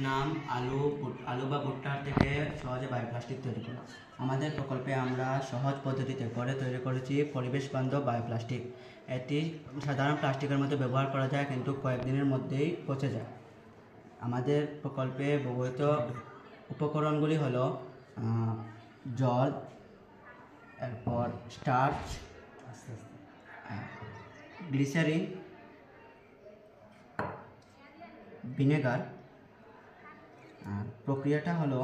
নাম আলু বা ভুট্টার থেকে সহজে বায়োপ্লাস্টিক তৈরি করা। আমাদের প্রকল্পে আমরা সহজ পদ্ধতিতে তৈরি করেছি পরিবেশ বান্ধব বায়োপ্লাস্টিক। এটি সাধারণ প্লাস্টিকের মধ্যে ব্যবহার করা যায়, কিন্তু কয়েকদিনের মধ্যেই পচে যায়। আমাদের প্রকল্পে ব্যবহৃত উপকরণগুলি হলো জল, এরপর স্টার্চ, গ্লিসারিন, ভিনেগার। প্রক্রিয়াটা হলো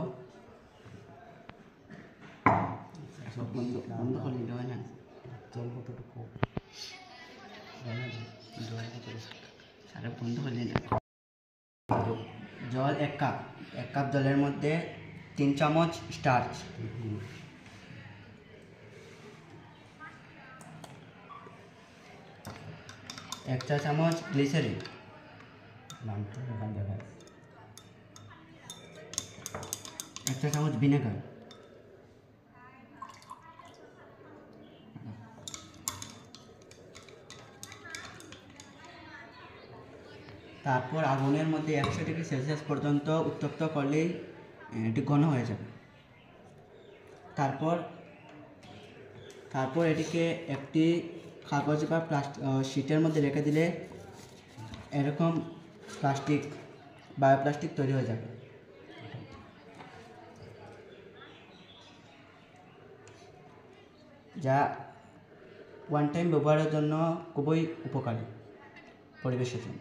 বন্ধ করে দিতে হয় না, জল কতটুকু বন্ধ করে দিন। জল 1 কাপ, 1 কাপ জলের মধ্যে 3 চামচ স্টার্চ, 1 চা চামচ গ্লিসারিন, 1 চা চামচ ভিনেগার, তারপর আগুনের মধ্যে 100 ডিগ্রি সেলসিয়াস পর্যন্ত উত্তপ্ত করলেই এটি ঘন হয়ে যাবে। তারপর এটিকে একটি কাগজ বা শীটের মধ্যে রেখে দিলে এরকম বায়োপ্লাস্টিক তৈরি হয়ে যাবে। যা ওয়ান টাইম ব্যবহারের জন্য খুবই উপকারী পরিবেশের জন্য।